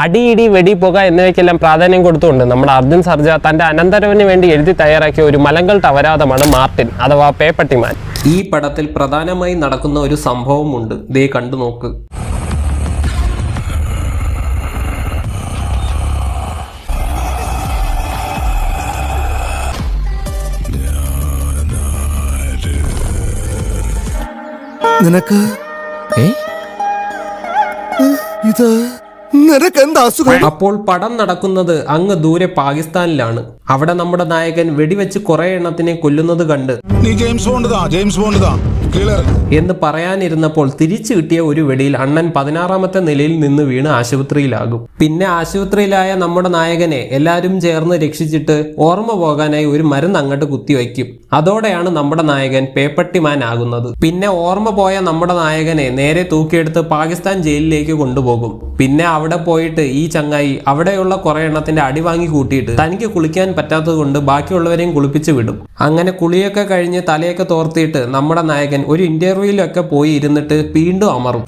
അടിയിടി വെടിപ്പുക എന്നിവയ്ക്കെല്ലാം പ്രാധാന്യം കൊടുത്തുകൊണ്ട് നമ്മുടെ അർജുൻ സർജ തന്റെ അനന്തരവന് വേണ്ടി എഴുതി തയ്യാറാക്കിയ ഒരു മലങ്കൾട്ട് അപരാധമാണ് മാർട്ടിൻ അഥവാ പേപ്പട്ടിമാൻ. ഈ പടത്തിൽ പ്രധാനമായി നടക്കുന്ന ഒരു സംഭവമുണ്ട്, ദേ കണ്ടു നോക്ക്. നിനക്ക് ഇത് അപ്പോൾ പടം നടക്കുന്നത് അങ്ങ് ദൂരെ പാകിസ്ഥാനിലാണ്. അവിടെ നമ്മുടെ നായകൻ വെടിവെച്ച് കുറെ എണ്ണത്തിനെ കൊല്ലുന്നത് കണ്ട് എന്ന് പറയാനിരുന്നപ്പോൾ തിരിച്ചു കിട്ടിയ ഒരു വെടിയിൽ അണ്ണൻ 16ാമത്തെ നിലയിൽ നിന്ന് വീണ് ആശുപത്രിയിലാകും. പിന്നെ ആശുപത്രിയിലായ നമ്മുടെ നായകനെ എല്ലാവരും ചേർന്ന് രക്ഷിച്ചിട്ട് ഓർമ്മ പോകാനായി ഒരു മരുന്ന് അങ്ങോട്ട് കുത്തിവയ്ക്കും. അതോടെയാണ് നമ്മുടെ നായകൻ പേപ്പട്ടിമാൻ ആകുന്നത്. പിന്നെ ഓർമ്മ പോയ നമ്മുടെ നായകനെ നേരെ തൂക്കിയെടുത്ത് പാകിസ്ഥാൻ ജയിലിലേക്ക് കൊണ്ടുപോകും. പിന്നെ അവിടെ പോയിട്ട് ഈ ചങ്ങായി അവിടെയുള്ള കുറെ എണ്ണത്തിന്റെ അടി വാങ്ങി കൂട്ടിയിട്ട് തനിക്ക് കുളിക്കാൻ പറ്റാത്തത് കൊണ്ട് ബാക്കിയുള്ളവരെയും കുളിപ്പിച്ച് വിടും. അങ്ങനെ കുളിയൊക്കെ കഴിഞ്ഞ് തലയൊക്കെ തോർത്തിയിട്ട് നമ്മുടെ നായകൻ ഒരു ഇന്റർവ്യൂവിലൊക്കെ പോയി ഇരുന്നിട്ട് വീണ്ടും അമറും.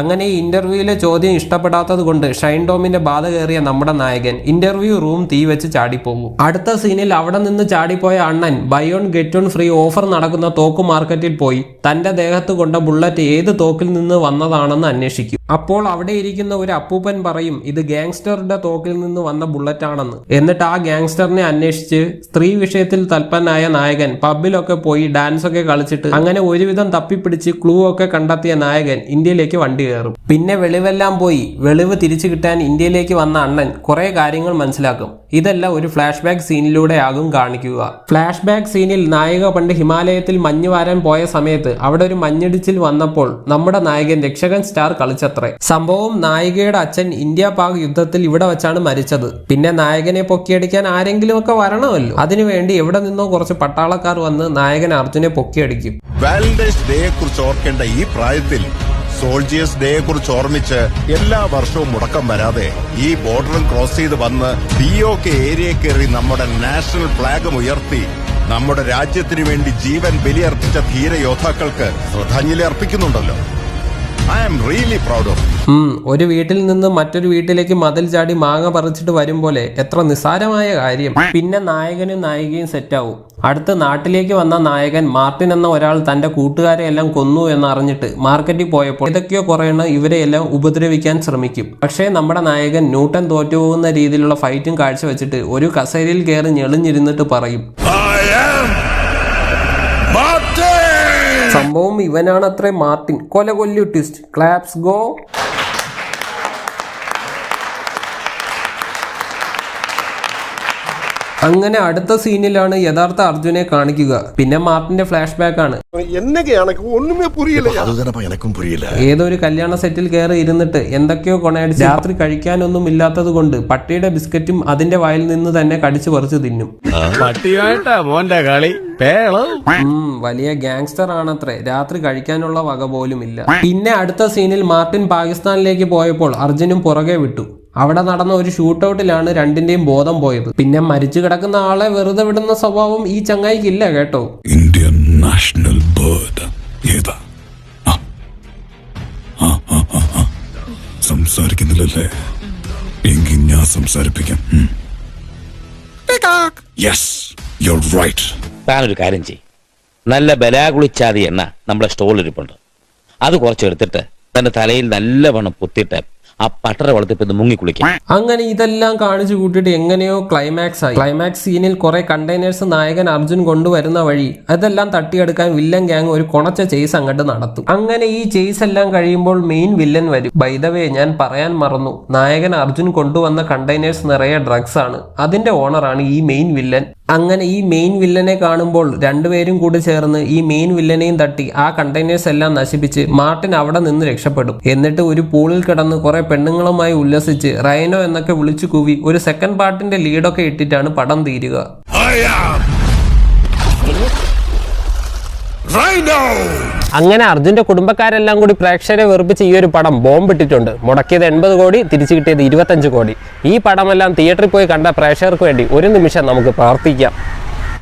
അങ്ങനെ ഇന്റർവ്യൂവിലെ ചോദ്യം ഇഷ്ടപ്പെടാത്തത് കൊണ്ട് ഷൈൻ ടോമിന്റെ ബാധ കയറിയ നമ്മുടെ നായകൻ ഇന്റർവ്യൂ റൂം തീ വെച്ച് ചാടിപ്പോകും. അടുത്ത സീനിൽ അവിടെ നിന്ന് ചാടിപ്പോയ അണ്ണൻ buy one get one free offer നടക്കുന്ന തോക്ക് മാർക്കറ്റിൽ പോയി തന്റെ ദേഹത്ത് കൊണ്ട ബുള്ളറ്റ് ഏത് തോക്കിൽ നിന്ന് വന്നതാണെന്ന് അന്വേഷിക്കും. അപ്പോൾ അവിടെ ഇരിക്കുന്ന ഒരു അപ്പൂപ്പൻ പറയും ഇത് ഗാങ്സ്റ്ററുടെ തോക്കിൽ നിന്ന് വന്ന ബുള്ളറ്റ് ആണെന്ന്. എന്നിട്ട് ആ ഗാങ്സ്റ്ററിനെ അന്വേഷിച്ച് സ്ത്രീ വിഷയത്തിൽ തൽപ്പനായ നായകൻ പബ്ബിലൊക്കെ പോയി ഡാൻസ് ഒക്കെ കളിച്ചിട്ട് അങ്ങനെ ഒരുവിധം തപ്പിപ്പിടിച്ച് ക്ലൂ ഒക്കെ കണ്ടെത്തിയ നായകൻ ഇന്ത്യയിലേക്ക് വണ്ടി കയറും. പിന്നെ വെളിവെല്ലാം പോയി വെളിവ് തിരിച്ചു കിട്ടാൻ ഇന്ത്യയിലേക്ക് വന്ന അണ്ണൻ കുറെ കാര്യങ്ങൾ മനസ്സിലാക്കും. ഇതെല്ലാം ഒരു ഫ്ലാഷ് ബാക്ക് സീനിലൂടെ ആകും കാണിക്കുക. ഫ്ലാഷ് ബാക്ക് സീനിൽ നായിക പണ്ട് ഹിമാലയത്തിൽ മഞ്ഞ് വാരാൻ പോയ സമയത്ത് അവിടെ ഒരു മഞ്ഞിടിച്ചിൽ വന്നപ്പോൾ നമ്മുടെ നായകൻ രക്ഷകൻ സ്റ്റാർ കളിച്ചത്രേ. സംഭവം നായികയുടെ അച്ഛൻ ഇന്ത്യ പാക് യുദ്ധത്തിൽ ഇവിടെ വെച്ചാണ് മരിച്ചത്. പിന്നെ നായകനെ പൊക്കിയടിക്കാൻ ആരെങ്കിലും ഒക്കെ വരണമല്ലോ. അതിനുവേണ്ടി എവിടെ നിന്നോ കുറച്ച് പട്ടാളക്കാർ വന്ന് നായകൻ അർജുനെ പൊക്കിയടിക്കും. വാലന്റൈൻസ് ഡേയെ കുറിച്ച് ഓർക്കേണ്ട ഈ പ്രായത്തിൽ സോൾജിയേഴ്സ് ഡേയെ കുറിച്ച് ഓർമ്മിച്ച് എല്ലാ വർഷവും മുടക്കം വരാതെ ഈ ബോർഡറും ക്രോസ് ചെയ്ത് വന്ന് POK ഏരിയയിൽ കയറി നമ്മുടെ നാഷണൽ ഫ്ലാഗും ഉയർത്തി നമ്മുടെ രാജ്യത്തിന് വേണ്ടി ജീവൻ ബലിയർപ്പിച്ച ധീര യോദ്ധാക്കൾക്ക് ശ്രദ്ധാഞ്ജലി അർപ്പിക്കുന്നുണ്ടല്ലോ. I am really proud of you. ഒരു വീട്ടിൽ നിന്ന് മറ്റൊരു വീട്ടിലേക്ക് മതിൽ ചാടി മാങ്ങ പറിച്ചിട്ട് വരും പോലെ എത്ര നിസ്സാരമായ കാര്യം. പിന്നെ നായകനും നായികയും സെറ്റാവും. അടുത്ത് നാട്ടിലേക്ക് വന്ന നായകൻ മാർട്ടിൻ എന്ന ഒരാൾ തന്റെ കൂട്ടുകാരെ എല്ലാം കൊന്നു എന്നറിഞ്ഞിട്ട് മാർക്കറ്റിൽ പോയപ്പോൾ ഇതൊക്കെയോ കുറേണ്ണം ഇവരെയെല്ലാം ഉപദ്രവിക്കാൻ ശ്രമിക്കും. പക്ഷേ നമ്മുടെ നായകൻ ന്യൂട്ടൻ തോറ്റുപോകുന്ന രീതിയിലുള്ള ഫൈറ്റും കാഴ്ചവെച്ചിട്ട് ഒരു കസേരയിൽ കയറി ഞെളിഞ്ഞിരുന്നിട്ട് പറയും സംഭവം ഇവനാണ് അത്രേ മാർട്ടിൻ. കൊല്ലു ട്വിസ്റ്റ്. Claps go. അങ്ങനെ അടുത്ത സീനിലാണ് യഥാർത്ഥ അർജുനെ കാണിക്കുക. പിന്നെ മാർട്ടിന്റെ ഫ്ലാഷ് ബാക്ക് ആണ്. ഏതൊരു കല്യാണ സെറ്റിൽ കയറി ഇരുന്നിട്ട് എന്തൊക്കെയോ കൊണയടിച്ച് രാത്രി കഴിക്കാനൊന്നും ഇല്ലാത്തത് കൊണ്ട് പട്ടിയുടെ ബിസ്ക്കറ്റും അതിന്റെ വായിൽ നിന്ന് തന്നെ കടിച്ചു പറിച്ചു തിന്നും. വലിയ ഗാങ്സ്റ്റർ ആണത്രേ. രാത്രി കഴിക്കാനുള്ള വക പോലും ഇല്ല. പിന്നെ അടുത്ത സീനിൽ മാർട്ടിൻ പാകിസ്ഥാനിലേക്ക് പോയപ്പോൾ അർജുനും പുറകെ വിട്ടു. അവിടെ നടന്ന ഒരു ഷൂട്ടൌട്ടിലാണ് രണ്ടിന്റെയും ബോധം പോയത്. പിന്നെ മരിച്ചു കിടക്കുന്ന ആളെ വെറുതെ വിടുന്ന സ്വഭാവം ഈ ചങ്ങായിക്കില്ല കേട്ടോ. ഇന്ത്യൻ നാഷണൽ ബേർഡ് ഏതാ? സംസാരിക്കുന്നില്ലല്ലേ? എങ്കിൽ ഞാൻ സംസാരിപ്പിക്കാം. താനൊരു കാര്യം ചെയ്യ്. നല്ല ബലാകുളിച്ചാതി എണ്ണ നമ്മുടെ സ്റ്റോളിരിപ്പുണ്ട്. അത് കുറച്ചെടുത്തിട്ട് തന്റെ തലയിൽ നല്ലവണ്ണം പൊത്തിട്ട് ആ പട്ടറ വളർത്തിപ്പ് മുങ്ങിക്കുളിക്കും. അങ്ങനെ ഇതെല്ലാം കാണിച്ചു കൂട്ടിയിട്ട് എങ്ങനെയോ ക്ലൈമാക്സ് ആയി. ക്ലൈമാക്സ് സീനിൽ കുറെ കണ്ടെയ്നേഴ്സ് നായകൻ അർജുൻ കൊണ്ടുവരുന്ന വഴി അതെല്ലാം തട്ടിയെടുക്കാൻ വില്ലൻ ഗ്യാങ് ഒരു കൊണച്ച ചേസ് അങ്ങോട്ട് നടത്തും. അങ്ങനെ ഈ ചേസ് എല്ലാം കഴിയുമ്പോൾ മെയിൻ വില്ലൻ വരും. ബൈ ദ വേ ഞാൻ പറയാൻ മറന്നു, നായകൻ അർജുൻ കൊണ്ടുവന്ന കണ്ടെയ്നേഴ്സ് നിറയെ ഡ്രഗ്സ് ആണ്. അതിന്റെ ഓണറാണ് ഈ മെയിൻ വില്ലൻ. അങ്ങനെ ഈ മെയിൻ വില്ലനെ കാണുമ്പോൾ രണ്ടുപേരും കൂടി ചേർന്ന് ഈ മെയിൻ വില്ലനെയും തട്ടി ആ കണ്ടെയ്നേഴ്സ് എല്ലാം നശിപ്പിച്ച് മാർട്ടിൻ അവിടെ നിന്ന് രക്ഷപ്പെടും. എന്നിട്ട് ഒരു പൂളിൽ കിടന്ന് കുറെ പെണ്ണുങ്ങളുമായി ഉല്ലസിച്ച് റൈനോ എന്നൊക്കെ വിളിച്ചു കൂവി ഒരു സെക്കൻഡ് പാർട്ടിന്റെ ലീഡൊക്കെ ഇട്ടിട്ടാണ് പടം തീരുക. അങ്ങനെ അർജുന്റെ കുടുംബക്കാരെല്ലാം കൂടി പ്രേക്ഷകരെ വെറുപ്പിച്ച് ഈ ഒരു പടം ബോംബിട്ടിട്ടുണ്ട്. മുടക്കിയത് 80 കോടി, തിരിച്ചു കിട്ടിയത് 25 കോടി. ഈ പടമെല്ലാം തിയേറ്ററിൽ പോയി കണ്ട പ്രേക്ഷകർക്ക് വേണ്ടി ഒരു നിമിഷം നമുക്ക് പ്രാർത്ഥിക്കാം.